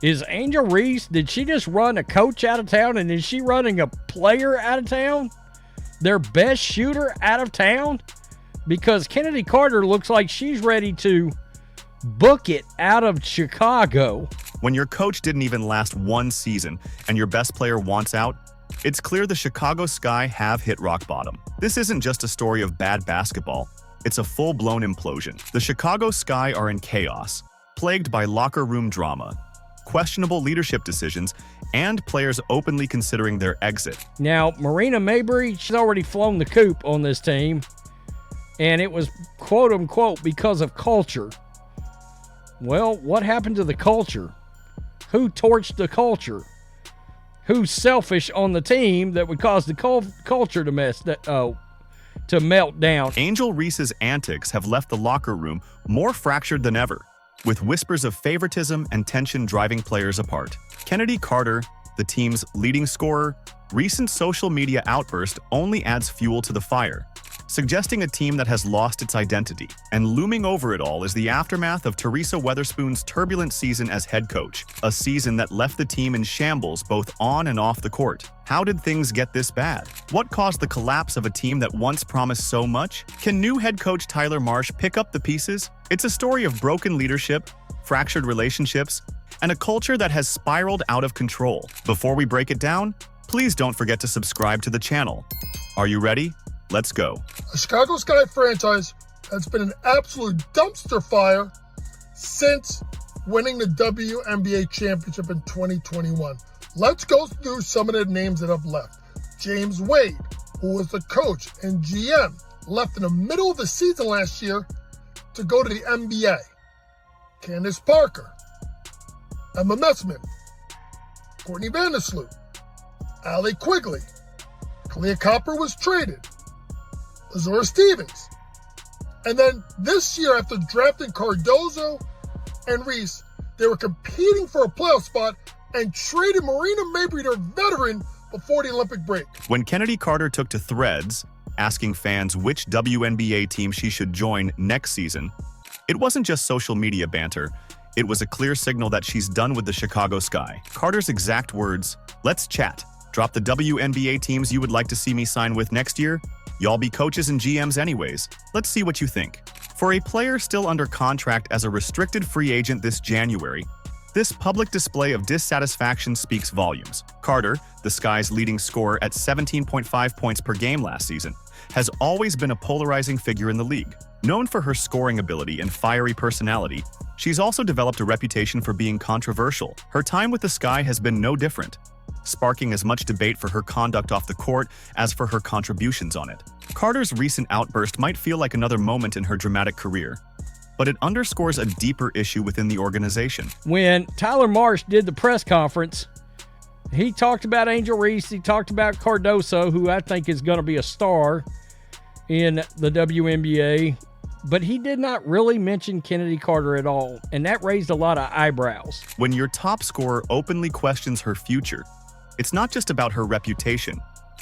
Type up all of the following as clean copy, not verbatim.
Is Angel Reese, did she just run a coach out of town, and is she running a player out of town? Their best shooter out of town? Because Chennedy Carter looks like she's ready to book it out of Chicago. When your coach didn't even last one season and your best player wants out, it's clear the Chicago Sky have hit rock bottom. This isn't just a story of bad basketball, it's a full-blown implosion. The Chicago Sky are in chaos, plagued by locker room drama, questionable leadership decisions, and players openly considering their exit. Now, Marina Mabrey, she's already flown the coop on this team, and it was quote-unquote because of culture. Well, what happened to the culture? Who torched the culture? Who's selfish on the team that would cause the culture to melt down? Angel Reese's antics have left the locker room more fractured than ever, with whispers of favoritism and tension driving players apart. Chennedy Carter, the team's leading scorer, recent social media outburst only adds fuel to the fire, suggesting a team that has lost its identity. And looming over it all is the aftermath of Teresa Weatherspoon's turbulent season as head coach, a season that left the team in shambles both on and off the court. How did things get this bad? What caused the collapse of a team that once promised so much? Can new head coach Tyler Marsh pick up the pieces? It's a story of broken leadership, fractured relationships, and a culture that has spiraled out of control. Before we break it down, please don't forget to subscribe to the channel. Are you ready? Let's go. The Chicago Sky franchise has been an absolute dumpster fire since winning the WNBA championship in 2021. Let's go through some of the names that have left. James Wade, who was the coach and GM, left in the middle of the season last year to go to the NBA. Candace Parker, Emma Messman, Courtney Vandersloot, Allie Quigley, Kalia Copper was traded, Azura Stevens. And then this year, after drafting Cardozo and Reese, they were competing for a playoff spot and traded Marina Mabrey, their veteran, before the Olympic break. When Chennedy Carter took to Threads, asking fans which WNBA team she should join next season, it wasn't just social media banter. It was a clear signal that she's done with the Chicago Sky. Carter's exact words, "Let's chat. Drop the WNBA teams you would like to see me sign with next year. Y'all be coaches and GMs anyways. Let's see what you think." For a player still under contract as a restricted free agent this January, this public display of dissatisfaction speaks volumes. Carter, the Sky's leading scorer at 17.5 points per game last season, has always been a polarizing figure in the league. Known for her scoring ability and fiery personality, she's also developed a reputation for being controversial. Her time with the Sky has been no different, sparking as much debate for her conduct off the court as for her contributions on it. Carter's recent outburst might feel like another moment in her dramatic career, but it underscores a deeper issue within the organization. When Tyler Marsh did the press conference, he talked about Angel Reese, he talked about Cardoso, who I think is going to be a star in the WNBA, but he did not really mention Chennedy Carter at all, and that raised a lot of eyebrows. When your top scorer openly questions her future, it's not just about her reputation.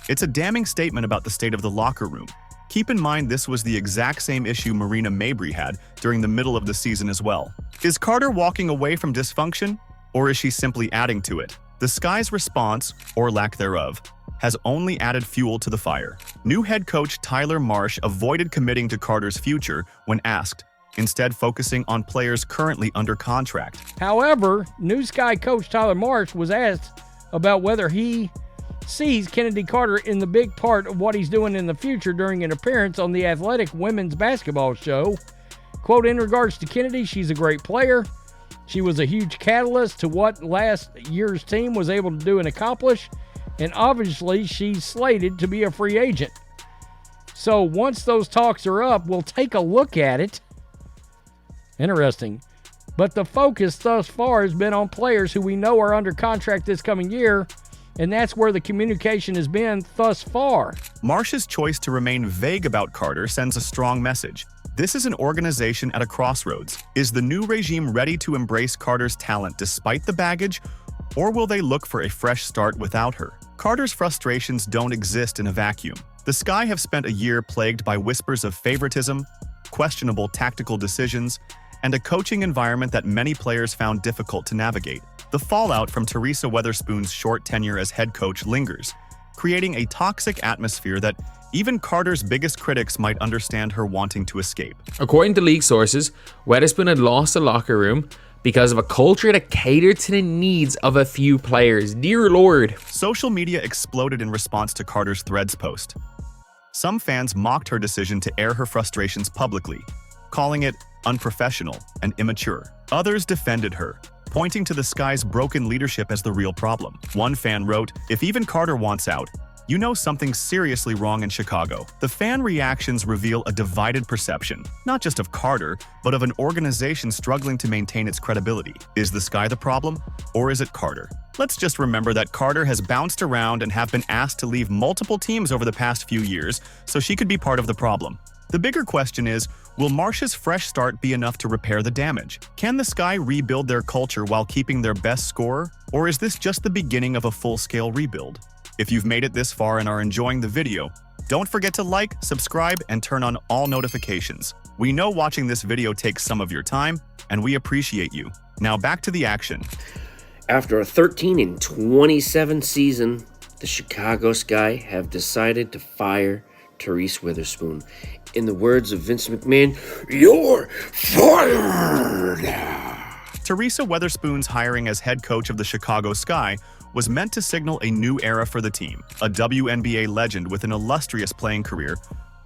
It's a damning statement about the state of the locker room. Keep in mind this was the exact same issue Marina Mabrey had during the middle of the season as well. Is Carter walking away from dysfunction, or is she simply adding to it? The Sky's response, or lack thereof, has only added fuel to the fire. New head coach Tyler Marsh avoided committing to Carter's future when asked, instead focusing on players currently under contract. However, new Sky coach Tyler Marsh was asked about whether he sees Chennedy Carter in the big part of what he's doing in the future during an appearance on the Athletic Women's Basketball Show. Quote, "In regards to Chennedy, she's a great player. She was a huge catalyst to what last year's team was able to do and accomplish, and obviously she's slated to be a free agent. So once those talks are up, we'll take a look at it." Interesting. But the focus thus far has been on players who we know are under contract this coming year, and that's where the communication has been thus far. Marsh's choice to remain vague about Carter sends a strong message. This is an organization at a crossroads. Is the new regime ready to embrace Carter's talent despite the baggage, or will they look for a fresh start without her? Carter's frustrations don't exist in a vacuum. The Sky have spent a year plagued by whispers of favoritism, questionable tactical decisions, and a coaching environment that many players found difficult to navigate. The fallout from Teresa Weatherspoon's short tenure as head coach lingers, creating a toxic atmosphere that even Carter's biggest critics might understand her wanting to escape. According to league sources, Weatherspoon had lost the locker room because of a culture that catered to the needs of a few players. Dear Lord. Social media exploded in response to Carter's Threads post. Some fans mocked her decision to air her frustrations publicly, calling it unprofessional and immature. Others defended her, pointing to the Sky's broken leadership as the real problem. One fan wrote, "If even Carter wants out, you know something's seriously wrong in Chicago." The fan reactions reveal a divided perception, not just of Carter, but of an organization struggling to maintain its credibility. Is the Sky the problem, or is it Carter? Let's just remember that Carter has bounced around and have been asked to leave multiple teams over the past few years, so she could be part of the problem. The bigger question is, will Marsh's fresh start be enough to repair the damage? Can the Sky rebuild their culture while keeping their best scorer, or is this just the beginning of a full-scale rebuild? If you've made it this far and are enjoying the video, don't forget to like, subscribe, and turn on all notifications. We know watching this video takes some of your time, and we appreciate you. Now back to the action. After a 13-27 season, the Chicago Sky have decided to fire Reese Witherspoon. In the words of Vince McMahon, "You're fired!" Teresa Weatherspoon's hiring as head coach of the Chicago Sky was meant to signal a new era for the team. A WNBA legend with an illustrious playing career,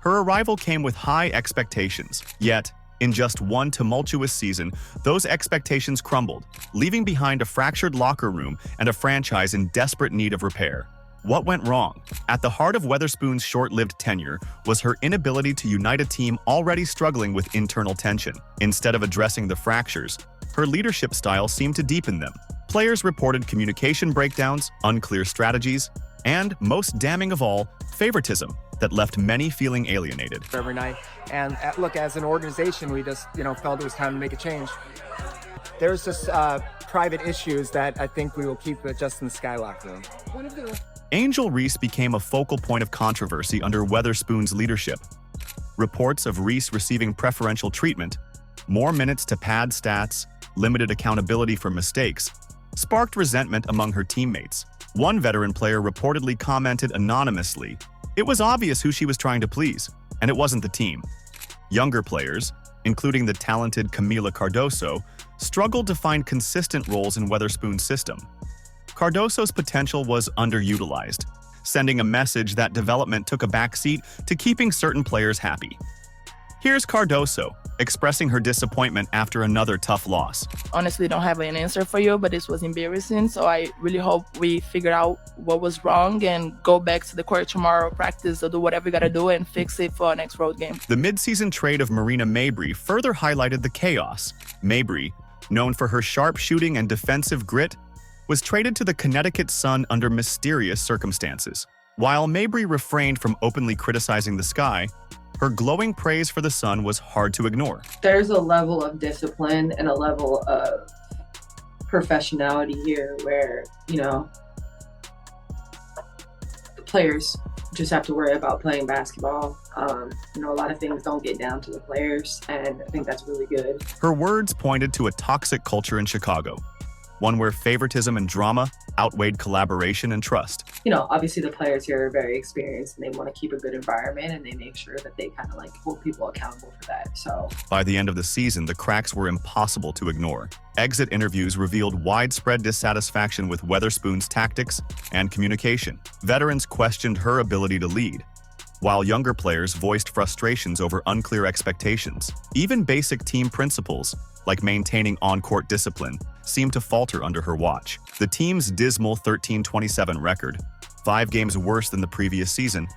her arrival came with high expectations. Yet, in just one tumultuous season, those expectations crumbled, leaving behind a fractured locker room and a franchise in desperate need of repair. What went wrong? At the heart of Weatherspoon's short-lived tenure was her inability to unite a team already struggling with internal tension. Instead of addressing the fractures, her leadership style seemed to deepen them. Players reported communication breakdowns, unclear strategies, and, most damning of all, favoritism that left many feeling alienated. Every night, and look, as an organization, we just felt it was time to make a change. There's just private issues that I think we will keep just in the Sky locker room. Angel Reese became a focal point of controversy under Weatherspoon's leadership. Reports of Reese receiving preferential treatment, more minutes to pad stats, limited accountability for mistakes, sparked resentment among her teammates. One veteran player reportedly commented anonymously, "It was obvious who she was trying to please, and it wasn't the team." Younger players, including the talented Camila Cardoso, struggled to find consistent roles in Weatherspoon's system. Cardoso's potential was underutilized, sending a message that development took a backseat to keeping certain players happy. Here's Cardoso expressing her disappointment after another tough loss. Honestly, don't have an answer for you, but this was embarrassing. So I really hope we figure out what was wrong and go back to the court tomorrow, practice, or do whatever we got to do and fix it for our next road game. The midseason trade of Marina Mabrey further highlighted the chaos. Mabrey, known for her sharp shooting and defensive grit, was traded to the Connecticut Sun under mysterious circumstances. While Mabrey refrained from openly criticizing the Sky, her glowing praise for the Sun was hard to ignore. There's a level of discipline and a level of professionality here where, the players just have to worry about playing basketball. A lot of things don't get down to the players, and I think that's really good. Her words pointed to a toxic culture in Chicago, one where favoritism and drama outweighed collaboration and trust. Obviously the players here are very experienced and they want to keep a good environment, and they make sure that they kind of hold people accountable for that. So by the end of the season, the cracks were impossible to ignore. Exit interviews revealed widespread dissatisfaction with Weatherspoon's tactics and communication. Veterans questioned her ability to lead, while younger players voiced frustrations over unclear expectations. Even basic team principles, like maintaining on-court discipline, seemed to falter under her watch. The team's dismal 13-27 record, 5 games worse than the previous season,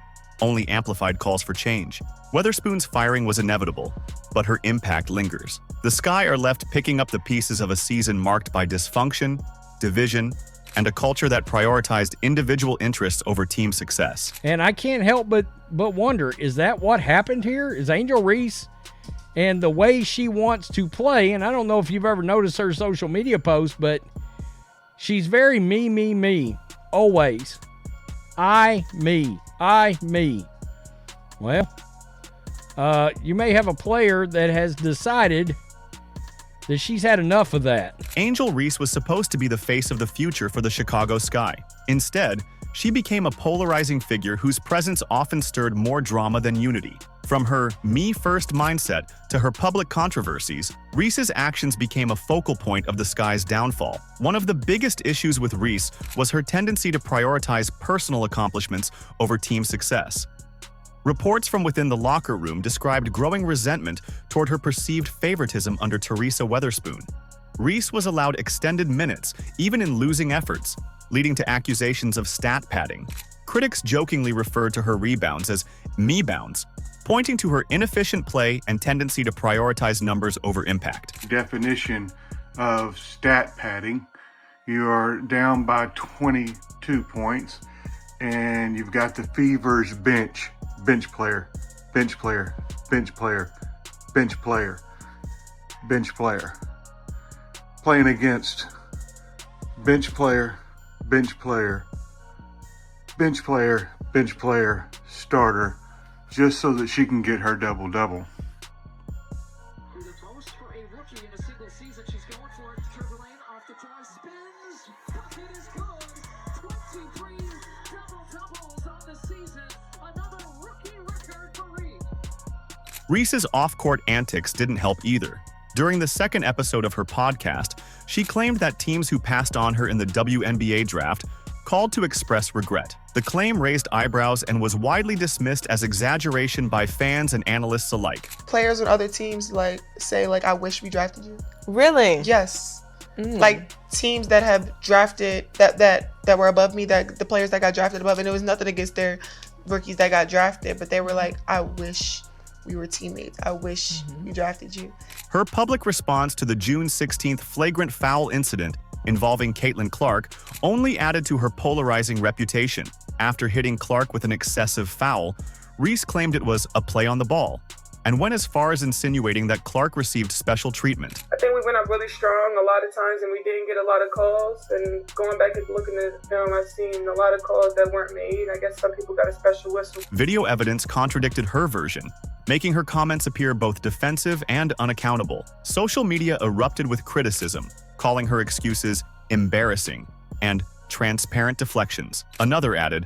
only amplified calls for change. Weatherspoon's firing was inevitable, but her impact lingers. The Sky are left picking up the pieces of a season marked by dysfunction, division, and a culture that prioritized individual interests over team success. And I can't help but wonder, is that what happened here? Is Angel Reese and the way she wants to play, and I don't know if you've ever noticed her social media posts, but she's very me, always. I, me. Well, you may have a player that has decided that she's had enough of that. Angel Reese was supposed to be the face of the future for the Chicago Sky. Instead, she became a polarizing figure whose presence often stirred more drama than unity. From her me-first mindset to her public controversies, Reese's actions became a focal point of the Sky's downfall. One of the biggest issues with Reese was her tendency to prioritize personal accomplishments over team success. Reports from within the locker room described growing resentment toward her perceived favoritism under Teresa Weatherspoon. Reese was allowed extended minutes, even in losing efforts, leading to accusations of stat padding. Critics jokingly referred to her rebounds as me-bounds, pointing to her inefficient play and tendency to prioritize numbers over impact. Definition of stat padding: you are down by 22 points, and you've got the Fever's bench player, bench player, bench player, bench player, bench player, playing against bench player, bench player, bench player, bench player, starter, just so that she can get her double-double. Reese's off-court antics didn't help either. During the second episode of her podcast, she claimed that teams who passed on her in the WNBA draft called to express regret. The claim raised eyebrows and was widely dismissed as exaggeration by fans and analysts alike. Players on other teams say I wish we drafted you. Really? Yes. Like teams that have drafted that were above me, that the players that got drafted above, and it was nothing against their rookies that got drafted, but they were like, I wish we were teammates. I wish we drafted you. Her public response to the June 16th flagrant foul incident involving Caitlin Clark only added to her polarizing reputation. After hitting Clark with an excessive foul, Reese claimed it was a play on the ball, and went as far as insinuating that Clark received special treatment. I think we went up really strong a lot of times, and we didn't get a lot of calls. And going back and looking at the film, I've seen a lot of calls that weren't made. I guess some people got a special whistle. Video evidence contradicted her version, making her comments appear both defensive and unaccountable. Social media erupted with criticism, calling her excuses embarrassing and transparent deflections. Another added,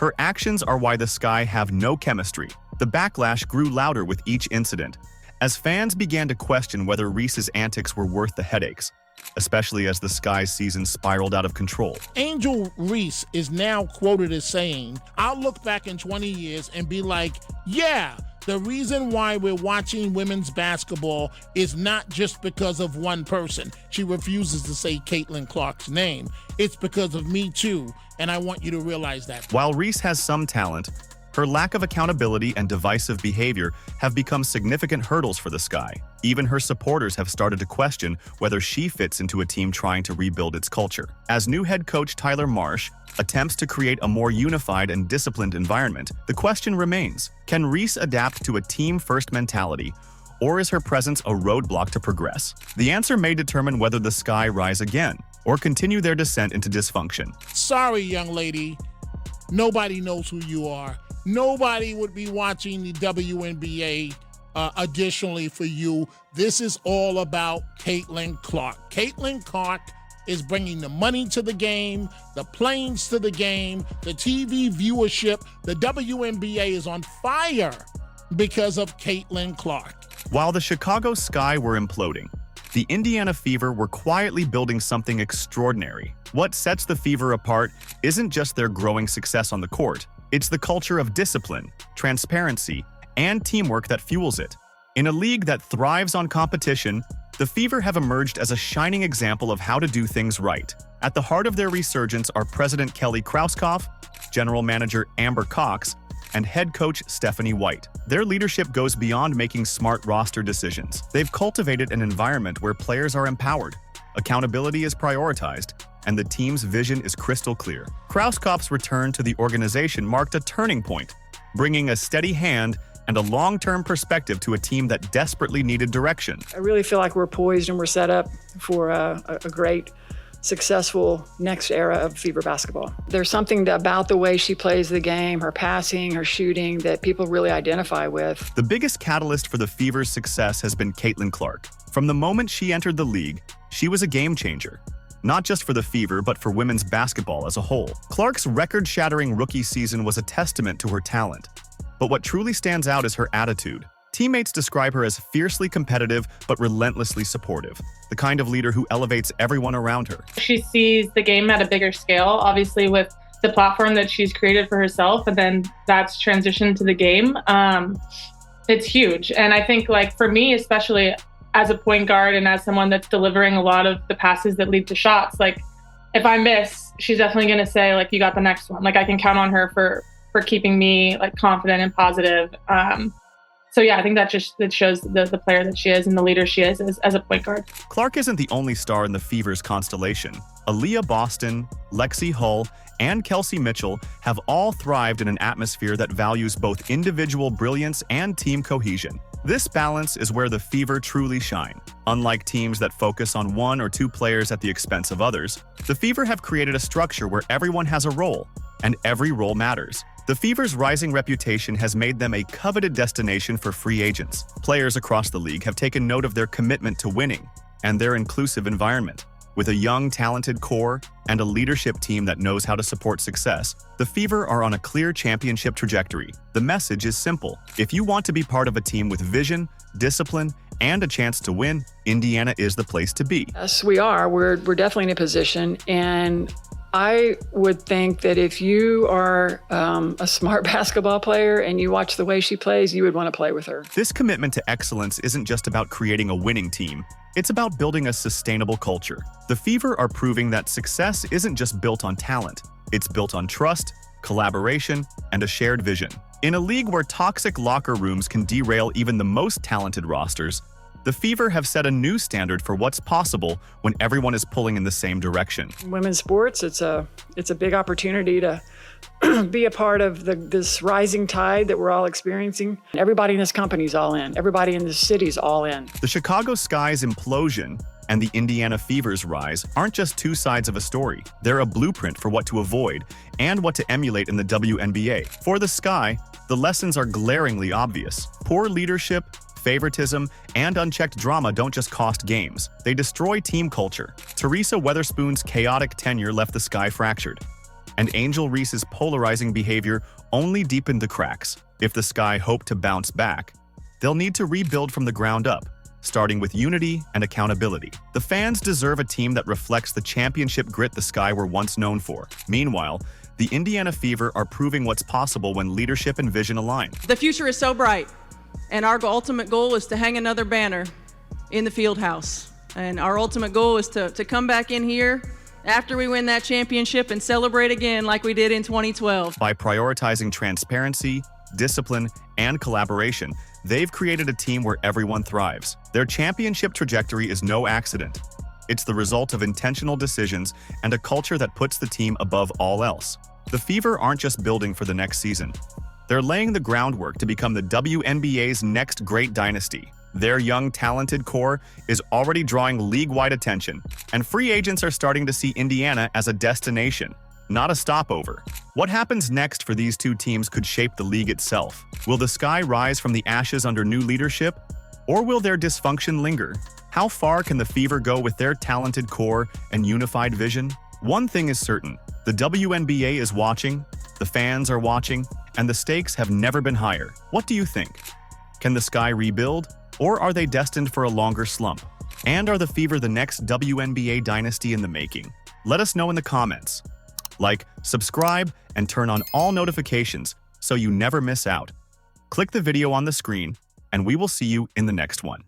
her actions are why the Sky have no chemistry. The backlash grew louder with each incident, as fans began to question whether Reese's antics were worth the headaches, especially as the Sky's season spiraled out of control. Angel Reese is now quoted as saying, I'll look back in 20 years and be like, yeah, the reason why we're watching women's basketball is not just because of one person. She refuses to say Caitlin Clark's name. It's because of me too, and I want you to realize that. While Reese has some talent, her lack of accountability and divisive behavior have become significant hurdles for the Sky. Even her supporters have started to question whether she fits into a team trying to rebuild its culture. As new head coach Tyler Marsh attempts to create a more unified and disciplined environment, the question remains, can Reese adapt to a team-first mentality, or is her presence a roadblock to progress? The answer may determine whether the Sky rise again, or continue their descent into dysfunction. Sorry, young lady. Nobody knows who you are. Nobody would be watching the WNBA additionally for you. This is all about Caitlin Clark. Caitlin Clark is bringing the money to the game, the planes to the game, the TV viewership. The WNBA is on fire because of Caitlin Clark. While the Chicago Sky were imploding, the Indiana Fever were quietly building something extraordinary. What sets the Fever apart isn't just their growing success on the court. It's the culture of discipline, transparency, and teamwork that fuels it. In a league that thrives on competition, the Fever have emerged as a shining example of how to do things right. At the heart of their resurgence are President Kelly Krauskopf, General Manager Amber Cox, and head coach Stephanie White. Their leadership goes beyond making smart roster decisions. They've cultivated an environment where players are empowered, accountability is prioritized, and the team's vision is crystal clear. Krauskopf's return to the organization marked a turning point, bringing a steady hand and a long-term perspective to a team that desperately needed direction. I really feel like we're poised and we're set up for a great, successful next era of Fever basketball. There's something about the way she plays the game, her passing, her shooting, that people really identify with. The biggest catalyst for the Fever's success has been Caitlin Clark. From the moment she entered the league, she was a game changer. Not just for the Fever, but for women's basketball as a whole. Clark's record-shattering rookie season was a testament to her talent. But what truly stands out is her attitude. Teammates describe her as fiercely competitive but relentlessly supportive, the kind of leader who elevates everyone around her. She sees the game at a bigger scale, obviously with the platform that she's created for herself, and then that's transitioned to the game. It's huge. And I think, like, for me, especially as a point guard and as someone that's delivering a lot of the passes that lead to shots, like, if I miss, she's definitely going to say, like, you got the next one. Like, I can count on her for keeping me, like, confident and positive. So yeah, I think that shows the player that she is and the leader she is as a point guard. Clark isn't the only star in the Fever's constellation. Aaliyah Boston, Lexi Hull, and Kelsey Mitchell have all thrived in an atmosphere that values both individual brilliance and team cohesion. This balance is where the Fever truly shine. Unlike teams that focus on one or two players at the expense of others, the Fever have created a structure where everyone has a role, and every role matters. The Fever's rising reputation has made them a coveted destination for free agents. Players across the league have taken note of their commitment to winning and their inclusive environment. With a young, talented core and a leadership team that knows how to support success, the Fever are on a clear championship trajectory. The message is simple. If you want to be part of a team with vision, discipline, and a chance to win, Indiana is the place to be. Yes, we are. We're definitely in a position, and I would think that if you are a smart basketball player and you watch the way she plays, you would want to play with her. This commitment to excellence isn't just about creating a winning team. It's about building a sustainable culture. The Fever are proving that success isn't just built on talent. It's built on trust, collaboration, and a shared vision. In a league where toxic locker rooms can derail even the most talented rosters, the Fever have set a new standard for what's possible when everyone is pulling in the same direction. In women's sports, it's a big opportunity to be a part of this rising tide that we're all experiencing. Everybody in this company's all in. Everybody in this city's all in. The Chicago Sky's implosion and the Indiana Fever's rise aren't just two sides of a story. They're a blueprint for what to avoid and what to emulate in the WNBA. For the Sky, the lessons are glaringly obvious. Poor leadership, favoritism, and unchecked drama don't just cost games. They destroy team culture. Teresa Weatherspoon's chaotic tenure left the Sky fractured, and Angel Reese's polarizing behavior only deepened the cracks. If the Sky hope to bounce back, they'll need to rebuild from the ground up, starting with unity and accountability. The fans deserve a team that reflects the championship grit the Sky were once known for. Meanwhile, the Indiana Fever are proving what's possible when leadership and vision align. The future is so bright, and our ultimate goal is to hang another banner in the field house. And our ultimate goal is to come back in here after we win that championship and celebrate again like we did in 2012. By prioritizing transparency, discipline, and collaboration, they've created a team where everyone thrives. Their championship trajectory is no accident. It's the result of intentional decisions and a culture that puts the team above all else. The Fever aren't just building for the next season. They're laying the groundwork to become the WNBA's next great dynasty. Their young, talented core is already drawing league-wide attention, and free agents are starting to see Indiana as a destination, not a stopover. What happens next for these two teams could shape the league itself. Will the Sky rise from the ashes under new leadership, or will their dysfunction linger? How far can the Fever go with their talented core and unified vision? One thing is certain, the WNBA is watching, the fans are watching, and the stakes have never been higher. What do you think? Can the Sky rebuild, or are they destined for a longer slump? And are the Fever the next WNBA dynasty in the making? Let us know in the comments. Like, subscribe, and turn on all notifications so you never miss out. Click the video on the screen, and we will see you in the next one.